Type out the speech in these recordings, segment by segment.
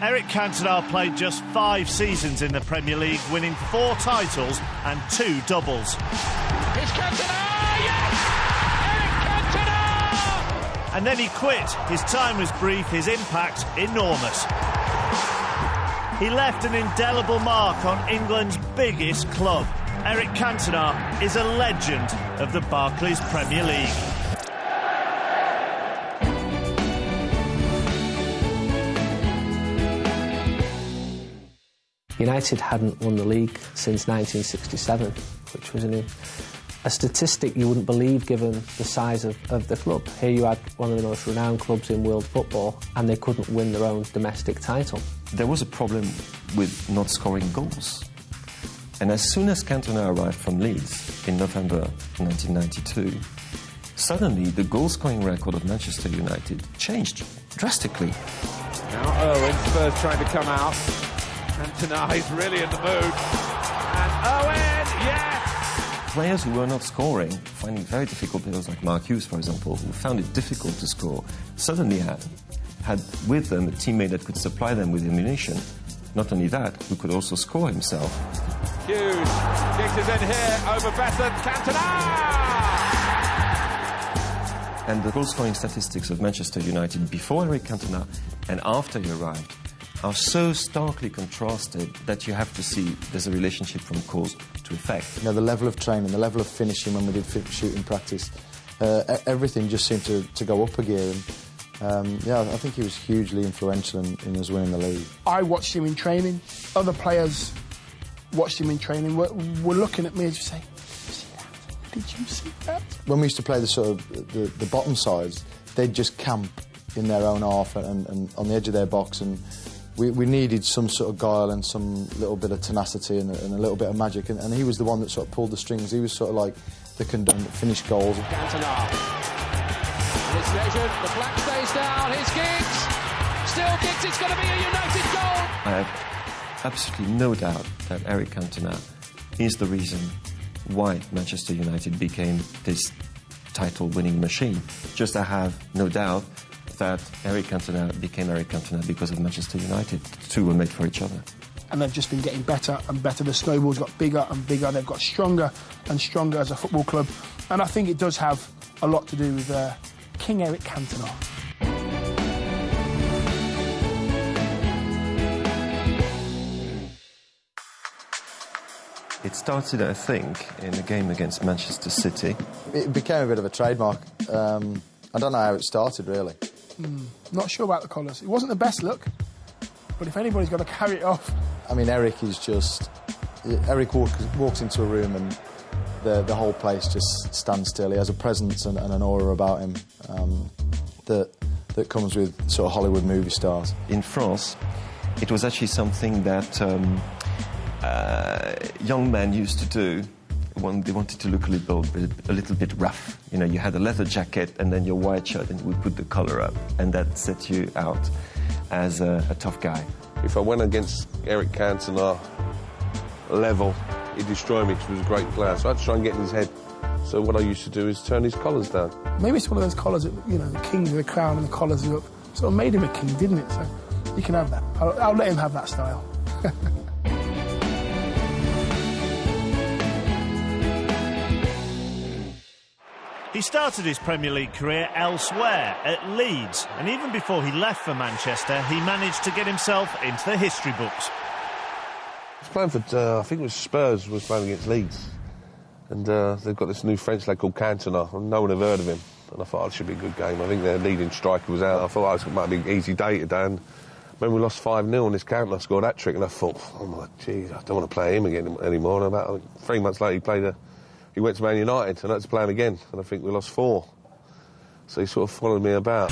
Eric Cantona played just 5 seasons in the Premier League, winning 4 titles and 2 doubles. It's Cantona! Yes! Eric Cantona! And then he quit. His time was brief, his impact enormous. He left an indelible mark on England's biggest club. Eric Cantona is a legend of the Barclays Premier League. United hadn't won the league since 1967, which was a statistic you wouldn't believe given the size of the club. Here you had one of the most renowned clubs in world football and they couldn't win their own domestic title. There was a problem with not scoring goals. And as soon as Cantona arrived from Leeds in November 1992, suddenly the goal-scoring record of Manchester United changed drastically. Now Owen, Spurs trying to come out. Cantona is really in the mood. And Owen, yes! Players who were not scoring, finding very difficult, players like Mark Hughes, for example, who found it difficult to score, suddenly had with them a teammate that could supply them with ammunition. Not only that, who could also score himself. Hughes kicks it in here, over Besson, Cantona! And the goal-scoring statistics of Manchester United before Eric Cantona and after he arrived are so starkly contrasted that you have to see there's a relationship from cause to effect. You know, the level of training, the level of finishing when we did shooting practice, everything just seemed to go up a gear. And, yeah, I think he was hugely influential in us winning the league. I watched him in training. Other players watched him in training. Were looking at me and just saying, "Did you see that?" When we used to play the sort of the bottom sides, they'd just camp in their own half and on the edge of their box, and we needed some sort of guile and some little bit of tenacity and a little bit of magic, and he was the one that sort of pulled the strings. He was sort of like the conductor that finished goals. Cantona. It's measured, the flag stays down, here's Giggs. Still Giggs, it's going to be a United goal. I have absolutely no doubt that Eric Cantona is the reason why Manchester United became this title-winning machine. Just I have no doubt that Eric Cantona became Eric Cantona because of Manchester United. The two were made for each other. And they've just been getting better and better. The snowball's got bigger and bigger. They've got stronger and stronger as a football club. And I think it does have a lot to do with King Eric Cantona. It started, I think, in a game against Manchester City. It became a bit of a trademark. I don't know how it started, really. Not sure about the colours. It wasn't the best look, but if anybody's got to carry it off... I mean, Eric is just... Eric walks into a room and the whole place just stands still. He has a presence and an aura about him that comes with sort of Hollywood movie stars. In France, it was actually something that young men used to do when they wanted to look a little bit rough. You know, you had a leather jacket and then your white shirt and you would put the collar up, and that set you out as a tough guy. If I went against Eric Cantona level, he'd destroy me because he was a great player. So I had to try and get in his head. So what I used to do is turn his collars down. Maybe it's one of those collars that, you know, the king with the crown and the collars are up. Sort of made him a king, didn't it? So you can have that. I'll let him have that style. He started his Premier League career elsewhere, at Leeds, and even before he left for Manchester, he managed to get himself into the history books. I was playing for, I think it was Spurs, was playing against Leeds. And they've got this new French lad called Cantona, and no one had heard of him. And I thought, it should be a good game. I think their leading striker was out. I thought it might be an easy day today. And when we lost 5-0 and this Cantona scored that trick, and I thought, oh my, geez, I don't want to play him again anymore. And about 3 months later, he went to Man United, and I had to play him again, and I think we lost 4. So he sort of followed me about.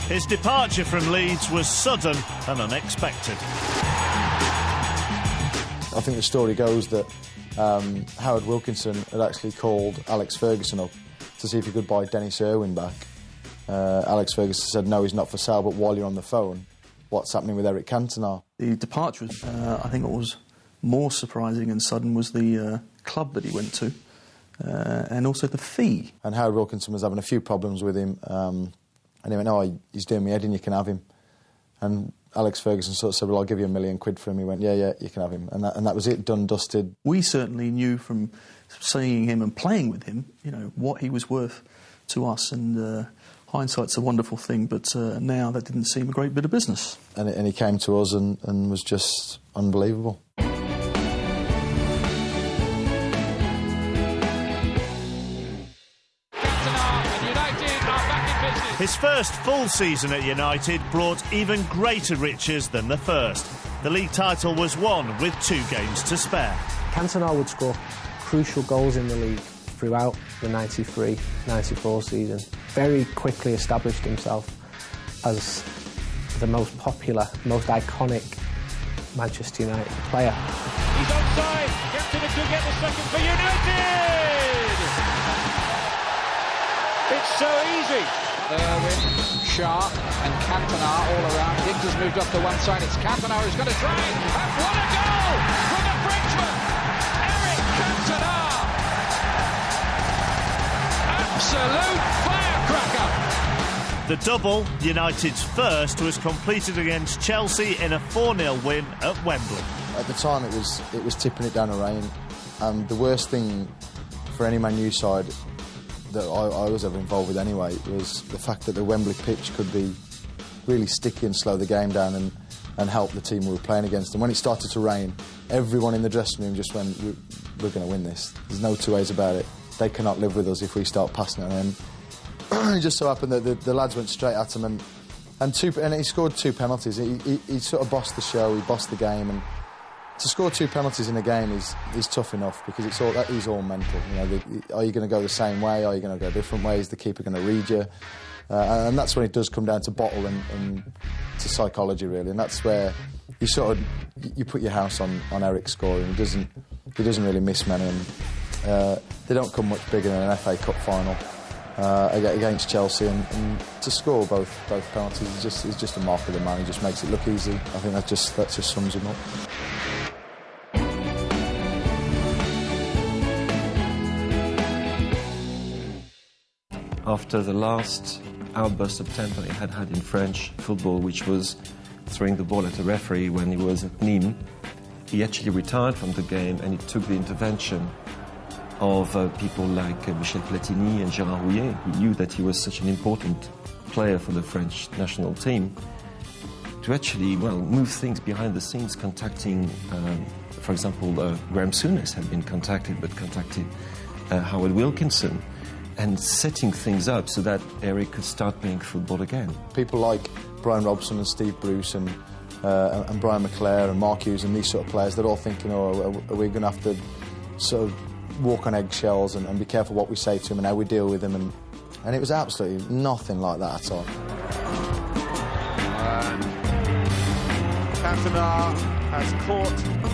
His departure from Leeds was sudden and unexpected. I think the story goes that Howard Wilkinson had actually called Alex Ferguson up to see if he could buy Dennis Irwin back. Alex Ferguson said, no, he's not for sale, but while you're on the phone, what's happening with Eric Cantona? The departure was, I think what was more surprising and sudden was the club that he went to. and also the fee. And Howard Wilkinson was having a few problems with him, and he went, "Oh, he's doing me head in, you can have him." And Alex Ferguson sort of said, "Well, I'll give you £1 million for him." He went, yeah, you can have him. And that was it, done, dusted. We certainly knew from seeing him and playing with him, what he was worth to us. And hindsight's a wonderful thing, but now that didn't seem a great bit of business. And he came to us and was just unbelievable. His first full season at United brought even greater riches than the first. The league title was won with 2 games to spare. Cantona would score crucial goals in the league throughout the 93-94 season. Very quickly established himself as the most popular, most iconic Manchester United player. He's onside. Cantona could get the second for United. It's so easy. Irwin, Sharp and Cantona all around. Giggs has moved up to one side. It's Cantona who's going to try. And what a goal from the Frenchman, Eric Cantona! Absolute firecracker! The double, United's first, was completed against Chelsea in a 4-0 win at Wembley. At the time, it was tipping it down the rain, and the worst thing for any Man U side that I was ever involved with anyway was the fact that the Wembley pitch could be really sticky and slow the game down and help the team we were playing against. And when it started to rain, everyone in the dressing room just went, we're going to win this. There's no two ways about it. They cannot live with us if we start passing it on. And it just so happened that the lads went straight at him and he scored 2 penalties. He sort of bossed the show, he bossed the game, and to score 2 penalties in a game is tough enough because that is all mental. Are you going to go the same way? Are you going to go different ways? Is the keeper going to read you? And that's when it does come down to bottle and to psychology, really. And that's where you put your house on Eric scoring. He doesn't really miss many, and they don't come much bigger than an FA Cup final against Chelsea. And to score both penalties is just a mark of the man. He just makes it look easy. I think that just sums him up. After the last outburst of temper he had in French football, which was throwing the ball at a referee when he was at Nîmes, he actually retired from the game, and it took the intervention of people like Michel Platini and Gérard Rouillet, who knew that he was such an important player for the French national team, to actually, move things behind the scenes, contacting, for example, Graham Souness had been contacted Howard Wilkinson, and setting things up so that Eric could start playing football again. People like Brian Robson and Steve Bruce and Brian McClare and Mark Hughes and these sort of players, they're all thinking, are we going to have to sort of walk on eggshells and be careful what we say to him and how we deal with him, and it was absolutely nothing like that at all. Cantona has caught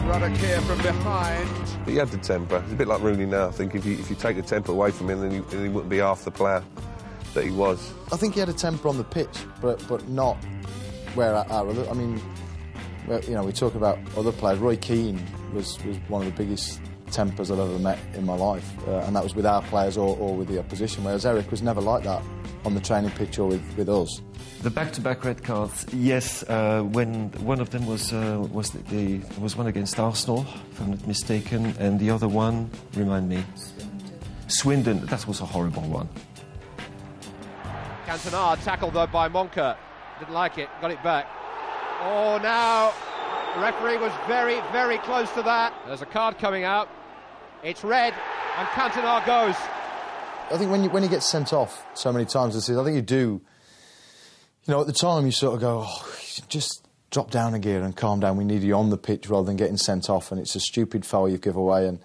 Radakir from behind. But he had the temper. It's a bit like Rooney now. I think if you take the temper away from him, then he wouldn't be half the player that he was. I think he had a temper on the pitch, but not where our other. I mean, we talk about other players. Roy Keane was one of the biggest tempers I've ever met in my life, and that was with our players or with the opposition. Whereas Eric was never like that on the training pitch or with us. The back-to-back red cards, yes. When one of them was one against Arsenal, if I'm not mistaken, and the other one, remind me, Swindon. That was a horrible one. Cantona tackled though by Monca, didn't like it, got it back. Oh, now the referee was very, very close to that. There's a card coming out. It's red, and Cantona goes. I think when you get sent off so many times this season, I think you do. At the time you sort of go, just drop down a gear and calm down. We need you on the pitch rather than getting sent off, and it's a stupid foul you give away.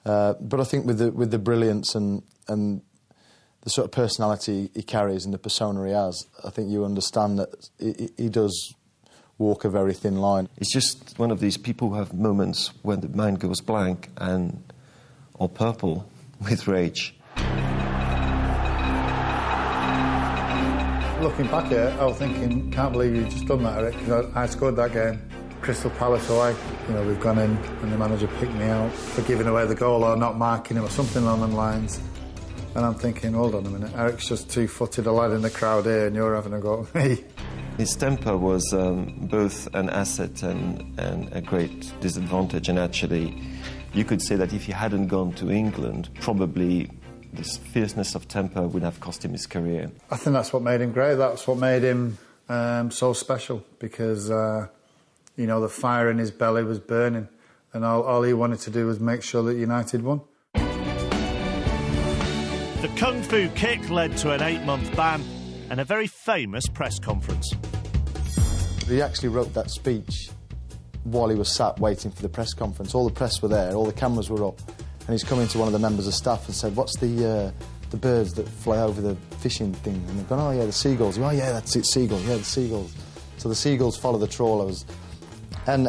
But I think with the brilliance and the sort of personality he carries and the persona he has, I think you understand that he does walk a very thin line. It's just one of these people who have moments when the mind goes blank or purple with rage. Looking back at it, I was thinking, can't believe you've just done that, Eric, because I scored that game. Crystal Palace away. You know, we've gone in and the manager picked me out for giving away the goal or not marking him or something along them lines. And I'm thinking, hold on a minute, Eric's just two-footed a lad in the crowd here and you're having a go at me. His temper was both an asset and a great disadvantage, and actually you could say that if he hadn't gone to England, probably this fierceness of temper would have cost him his career. I think that's what made him great, that's what made him so special, because, you know, the fire in his belly was burning and all he wanted to do was make sure that United won. The Kung Fu kick led to an 8-month ban and a very famous press conference. He actually wrote that speech while he was sat waiting for the press conference. All the press were there, all the cameras were up, and he's come into one of the members of staff and said, "What's the birds that fly over the fishing thing?" And they've gone, "Oh yeah, the seagulls." "Oh yeah, that's it, seagulls. Yeah, the seagulls." So the seagulls follow the trawlers, and